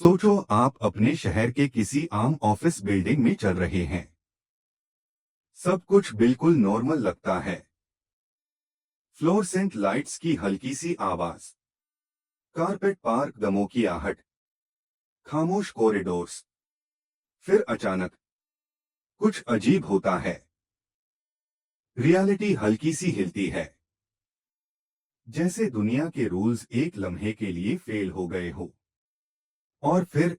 सोचो आप अपने शहर के किसी आम ऑफिस बिल्डिंग में चल रहे हैं। सब कुछ बिल्कुल नॉर्मल लगता है। फ्लोरसेंट लाइट्स की हल्की सी आवाज, कारपेट पार्क दमों की आहट, खामोश कॉरिडोर्स। फिर अचानक कुछ अजीब होता है। रियलिटी हल्की सी हिलती है, जैसे दुनिया के रूल्स एक लम्हे के लिए फेल हो गए हो। और फिर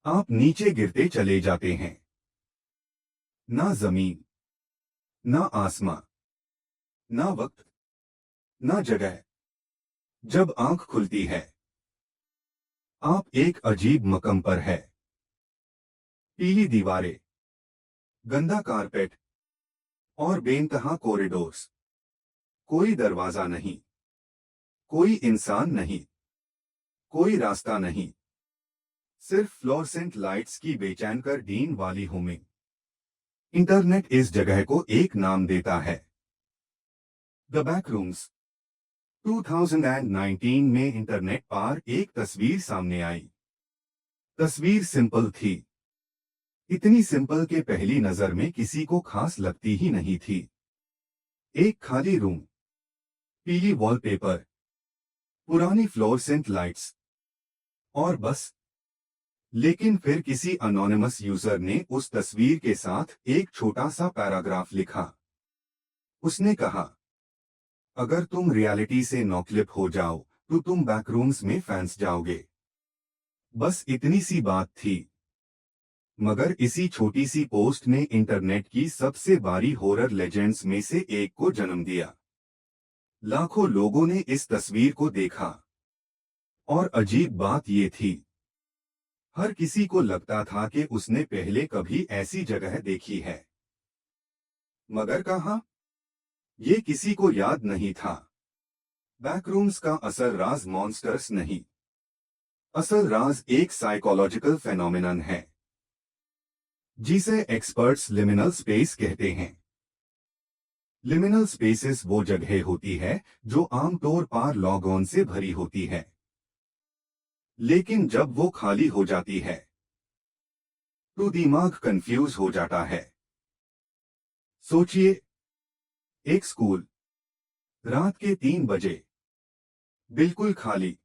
आप नीचे गिरते चले जाते हैं। ना जमीन, ना आसमां, ना वक्त, ना जगह। जब आंख खुलती है, आप एक अजीब मकाम पर है। पीली दीवारें, गंदा कारपेट और बेइंतहा कॉरिडोर्स। कोई दरवाजा नहीं, कोई इंसान नहीं, कोई रास्ता नहीं। सिर्फ फ्लोरसेंट लाइट्स की बेचैन कर डीन वाली हुमिंग। इंटरनेट इस जगह को एक नाम देता है, द बैक रूम्स। 2019 में इंटरनेट पर एक तस्वीर सामने आई। तस्वीर सिंपल थी, इतनी सिंपल के पहली नजर में किसी को खास लगती ही नहीं थी। एक खाली रूम, पीली वॉलपेपर, पुरानी फ्लोरसेंट लाइट्स और बस। लेकिन फिर किसी अनोनिमस यूजर ने उस तस्वीर के साथ एक छोटा सा पैराग्राफ लिखा। उसने कहा, अगर तुम रियलिटी से नॉक्लिप हो जाओ तो तुम बैकरूम्स में फंस जाओगे। बस इतनी सी बात थी, मगर इसी छोटी सी पोस्ट ने इंटरनेट की सबसे बड़ी हॉरर लेजेंड्स में से एक को जन्म दिया। लाखों लोगों ने इस तस्वीर को देखा, और अजीब बात ये थी, हर किसी को लगता था कि उसने पहले कभी ऐसी जगह देखी है। मगर कहाँ? ये किसी को याद नहीं था। बैकरूम्स का असल राज मॉन्स्टर्स नहीं, असल राज एक साइकोलॉजिकल फेनोमेनन है, जिसे एक्सपर्ट्स लिमिनल स्पेस कहते हैं। लिमिनल स्पेसेस वो जगह होती है जो आमतौर पर लॉग ऑन से भरी होती है, लेकिन जब वो खाली हो जाती है तो दिमाग कंफ्यूज हो जाता है। सोचिए, एक स्कूल, रात के 3 बजे, बिल्कुल खाली।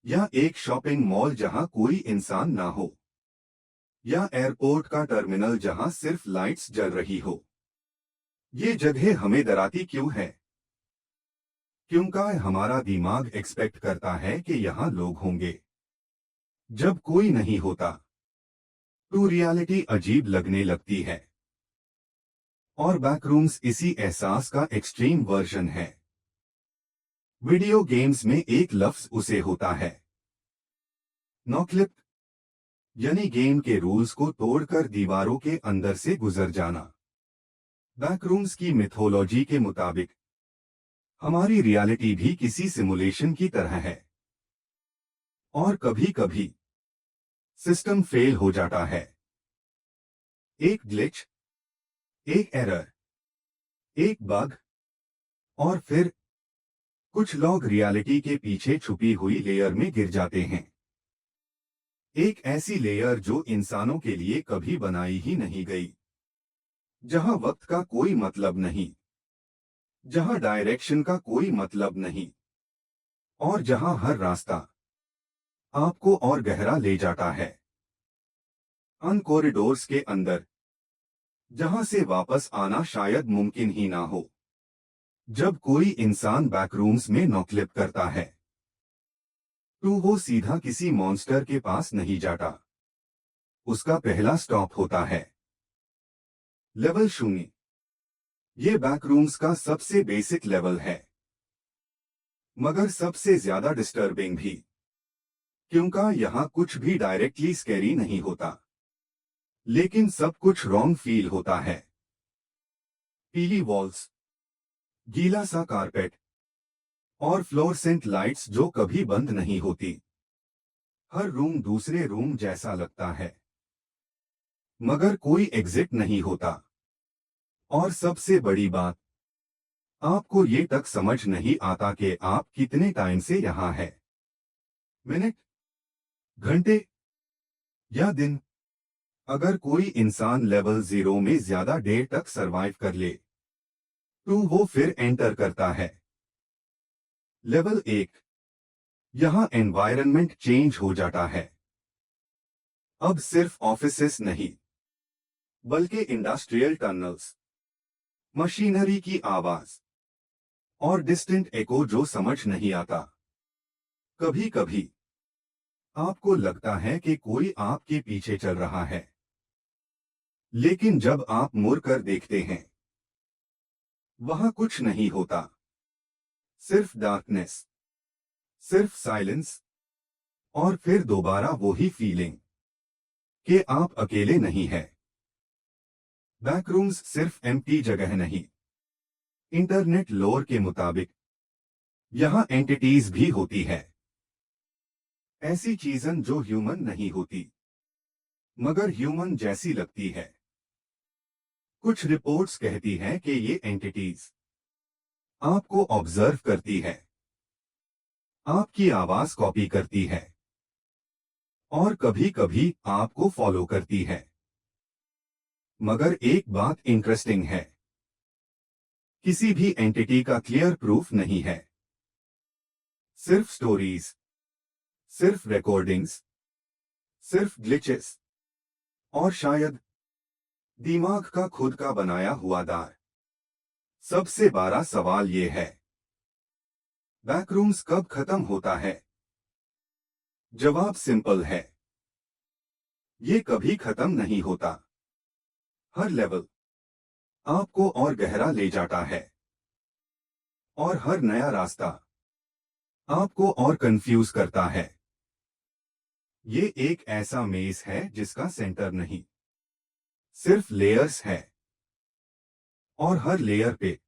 या एक शॉपिंग मॉल जहां कोई इंसान ना हो। या एयरपोर्ट का टर्मिनल जहां सिर्फ लाइट्स जल रही हो। ये जगह हमें डराती क्यों है? क्योंकि हमारा दिमाग एक्सपेक्ट करता है कि यहां लोग होंगे। जब कोई नहीं होता तो रियलिटी अजीब लगने लगती है। और बैकरूम्स इसी एहसास का एक्सट्रीम वर्जन है। वीडियो गेम्स में एक लफ्ज उसे होता है, नॉक्लिप, यानी गेम के रूल्स को तोड़कर दीवारों के अंदर से गुजर जाना। बैकरूम्स की मिथोलॉजी के मुताबिक हमारी रियलिटी भी किसी सिमुलेशन की तरह है, और कभी कभी सिस्टम फेल हो जाता है। एक ग्लिच, एक एरर, एक बग, और फिर कुछ लोग रियलिटी के पीछे छुपी हुई लेयर में गिर जाते हैं। एक ऐसी लेयर जो इंसानों के लिए कभी बनाई ही नहीं गई, जहां वक्त का कोई मतलब नहीं, जहां डायरेक्शन का कोई मतलब नहीं, और जहां हर रास्ता आपको और गहरा ले जाता है। अन कॉरिडोर्स के अंदर, जहां से वापस आना शायद मुमकिन ही ना हो। जब कोई इंसान बैकरूम्स में नॉक्लिप करता है तो वो सीधा किसी मॉन्स्टर के पास नहीं जाता। उसका पहला स्टॉप होता है लेवल 0। ये बैकरूम्स का सबसे बेसिक लेवल है, मगर सबसे ज्यादा डिस्टर्बिंग भी, क्योंकि यहां कुछ भी डायरेक्टली स्कैरी नहीं होता, लेकिन सब कुछ रॉन्ग फील होता है। पीली वॉल्स, गीला सा कारपेट, और फ्लोरसेंट लाइट्स जो कभी बंद नहीं होती। हर रूम दूसरे रूम जैसा लगता है, मगर कोई एग्जिट नहीं होता। और सबसे बड़ी बात, आपको ये तक समझ नहीं आता कि आप कितने टाइम से यहाँ हैं। मिनट, घंटे या दिन। अगर कोई इंसान लेवल 0 में ज्यादा देर तक सरवाइव कर ले तो वो फिर एंटर करता है लेवल 1। यहां एनवायरनमेंट चेंज हो जाता है। अब सिर्फ ऑफिसेस नहीं बल्कि इंडस्ट्रियल टनल्स, मशीनरी की आवाज और डिस्टेंट एको जो समझ नहीं आता। कभी कभी आपको लगता है कि कोई आपके पीछे चल रहा है, लेकिन जब आप मुड़ कर देखते हैं वहां कुछ नहीं होता। सिर्फ डार्कनेस, सिर्फ साइलेंस और फिर दोबारा वही फीलिंग कि आप अकेले नहीं हैं। बैकरूम्स सिर्फ एम्प्टी जगह नहीं। इंटरनेट लोर के मुताबिक यहां एंटिटीज भी होती है। ऐसी चीजें जो ह्यूमन नहीं होती मगर ह्यूमन जैसी लगती है। कुछ रिपोर्ट्स कहती हैं कि ये एंटिटीज आपको ऑब्जर्व करती है, आपकी आवाज कॉपी करती है और कभी कभी आपको फॉलो करती है। मगर एक बात इंटरेस्टिंग है, किसी भी एंटिटी का क्लियर प्रूफ नहीं है। सिर्फ स्टोरीज, सिर्फ रिकॉर्डिंग्स, सिर्फ ग्लिचेस और शायद दिमाग का खुद का बनाया हुआ दार। सबसे बड़ा सवाल ये है, बैकरूम्स कब खत्म होता है? जवाब सिंपल है, ये कभी खत्म नहीं होता। हर लेवल आपको और गहरा ले जाता है और हर नया रास्ता आपको और कंफ्यूज करता है। ये एक ऐसा मेज है जिसका सेंटर नहीं, सिर्फ लेयर्स है और हर लेयर पे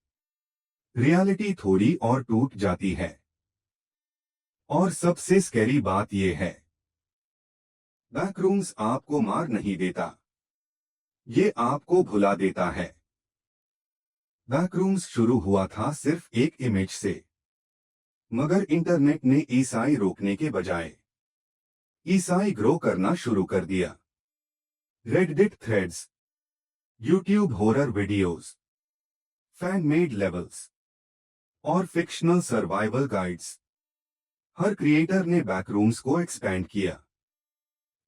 रियलिटी थोड़ी और टूट जाती है। और सबसे स्कैरी बात यह है, बैकरूम्स आपको मार नहीं देता, ये आपको भुला देता है। बैकरूम्स शुरू हुआ था सिर्फ एक इमेज से, मगर इंटरनेट ने ईसाई रोकने के बजाय ईसाई ग्रो करना शुरू कर दिया। Reddit threads, YouTube horror videos, fan made levels और फिक्शनल सर्वाइवल गाइड्स, हर क्रिएटर ने बैकरूम्स को एक्सपैंड किया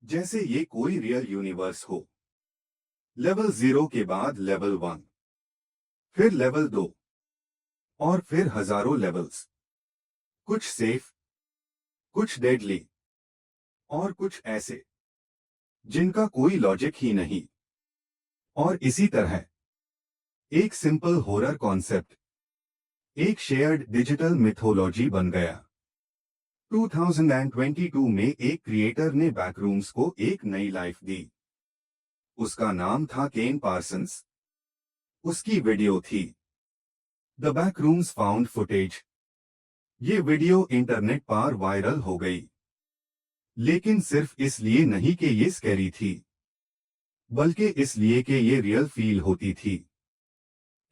जैसे ये कोई रियल यूनिवर्स हो। लेवल 0 के बाद लेवल 1, फिर लेवल 2 और फिर हजारों लेवल्स। कुछ सेफ, कुछ डेडली और कुछ ऐसे जिनका कोई लॉजिक ही नहीं। और इसी तरह एक सिंपल हॉरर कॉन्सेप्ट एक शेयर्ड डिजिटल मिथोलॉजी बन गया। 2022 में एक क्रिएटर ने बैकरूम्स को एक नई लाइफ दी। उसका नाम था केन पार्सन्स। उसकी वीडियो थी द बैकरूम्स फाउंड फुटेज। ये वीडियो इंटरनेट पर वायरल हो गई, लेकिन सिर्फ इसलिए नहीं कि ये स्कैरी थी, बल्कि इसलिए कि ये रियल फील होती थी।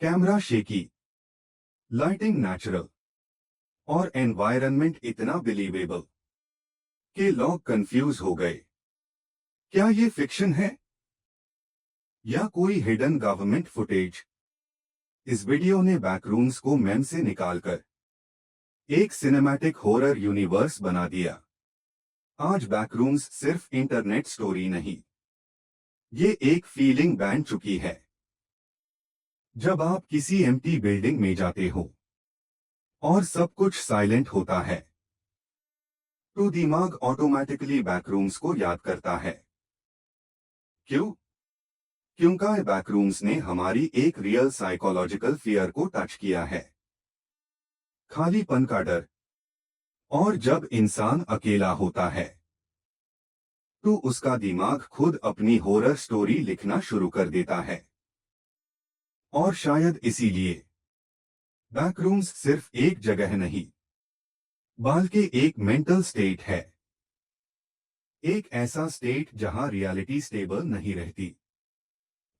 कैमरा शेकी, लाइटिंग नेचुरल और एनवायरनमेंट इतना बिलीवेबल कि लोग कंफ्यूज हो गए। क्या ये फिक्शन है या कोई हिडन गवर्नमेंट फुटेज? इस वीडियो ने बैकरूम्स को मेम से निकालकर एक सिनेमैटिक हॉरर यूनिवर्स बना दिया। आज बैकरूम्स सिर्फ इंटरनेट स्टोरी नहीं, ये एक फीलिंग बन चुकी है। जब आप किसी एम्प्टी बिल्डिंग में जाते हो और सब कुछ साइलेंट होता है तो दिमाग ऑटोमेटिकली बैकरूम्स को याद करता है। क्यों? क्योंकि बैकरूम्स ने हमारी एक रियल साइकोलॉजिकल फियर को टच किया है, खालीपन का डर। और जब इंसान अकेला होता है तो उसका दिमाग खुद अपनी हॉरर स्टोरी लिखना शुरू कर देता है। और शायद इसीलिए बैकरूम्स सिर्फ एक जगह नहीं बल्कि एक मेंटल स्टेट है। एक ऐसा स्टेट जहां रियलिटी स्टेबल नहीं रहती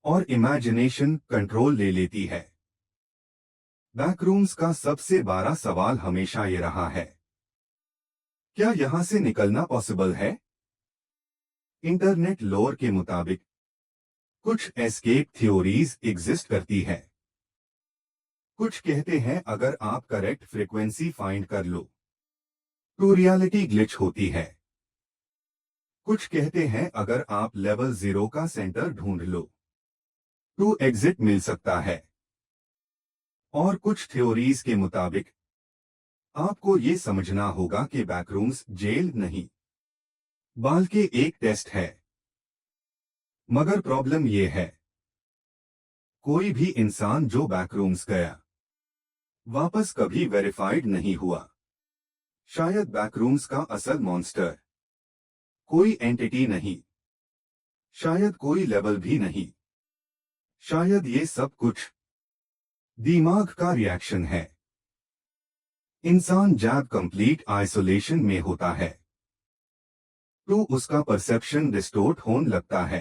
और इमेजिनेशन कंट्रोल ले लेती है। बैकरूम्स का सबसे बड़ा सवाल हमेशा ये रहा है, क्या यहां से निकलना पॉसिबल है? इंटरनेट लोर के मुताबिक कुछ एस्केप थ्योरीज एग्जिस्ट करती है। कुछ कहते हैं अगर आप करेक्ट फ्रीक्वेंसी फाइंड कर लो तो रियलिटी ग्लिच होती है। कुछ कहते हैं अगर आप लेवल 0 का सेंटर ढूंढ लो तो एग्जिट मिल सकता है। और कुछ थ्योरीज के मुताबिक आपको ये समझना होगा कि बैकरूम्स जेल नहीं बल्कि एक टेस्ट है। मगर प्रॉब्लम ये है, कोई भी इंसान जो बैकरूम्स गया वापस कभी वेरीफाइड नहीं हुआ। शायद बैकरूम्स का असल मॉन्स्टर कोई एंटिटी नहीं, शायद कोई लेवल भी नहीं, शायद ये सब कुछ दिमाग का रिएक्शन है। इंसान जब कंप्लीट आइसोलेशन में होता है तो उसका परसेप्शन डिस्टोर्ट होने लगता है,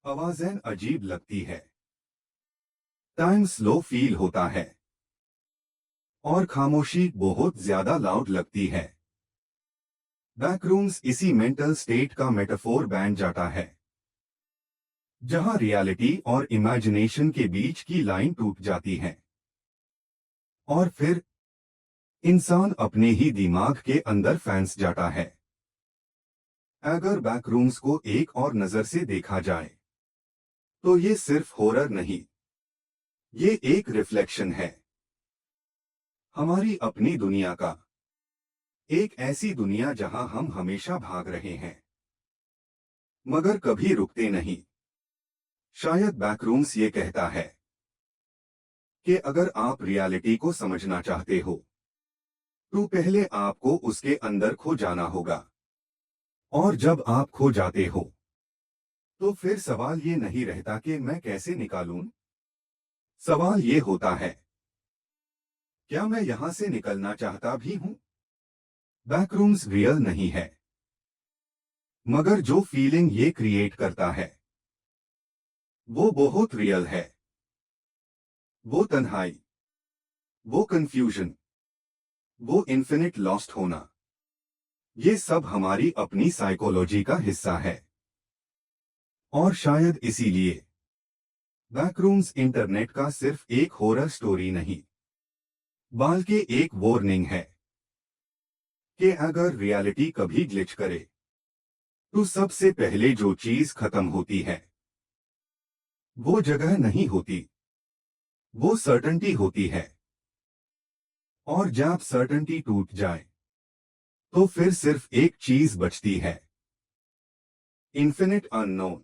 आवाजें अजीब लगती है, टाइम स्लो फील होता है और खामोशी बहुत ज्यादा लाउड लगती है। बैकरूम्स इसी मेंटल स्टेट का मेटाफोर बन जाता है जहां रियलिटी और इमेजिनेशन के बीच की लाइन टूट जाती है और फिर इंसान अपने ही दिमाग के अंदर फंस जाता है। अगर बैकरूम्स को एक और नजर से देखा जाए तो ये सिर्फ हॉरर नहीं, ये एक रिफ्लेक्शन है हमारी अपनी दुनिया का। एक ऐसी दुनिया जहां हम हमेशा भाग रहे हैं मगर कभी रुकते नहीं। शायद बैकरूम्स ये कहता है कि अगर आप रियलिटी को समझना चाहते हो तो पहले आपको उसके अंदर खो जाना होगा। और जब आप खो जाते हो तो फिर सवाल ये नहीं रहता कि मैं कैसे निकालूं। सवाल ये होता है, क्या मैं यहां से निकलना चाहता भी हूं। बैकरूम्स रियल नहीं है मगर जो फीलिंग ये क्रिएट करता है वो बहुत रियल है। वो तन्हाई, वो कंफ्यूजन, वो इन्फिनिट लॉस्ट होना, ये सब हमारी अपनी साइकोलॉजी का हिस्सा है। और शायद इसीलिए बैकरूम्स इंटरनेट का सिर्फ एक हॉरर स्टोरी नहीं बल्कि एक वार्निंग है कि अगर रियलिटी कभी ग्लिच करे तो सबसे पहले जो चीज खत्म होती है वो जगह नहीं होती, वो सर्टेनिटी होती है। और जब सर्टेनिटी टूट जाए तो फिर सिर्फ एक चीज बचती है, इन्फिनिट अननोन।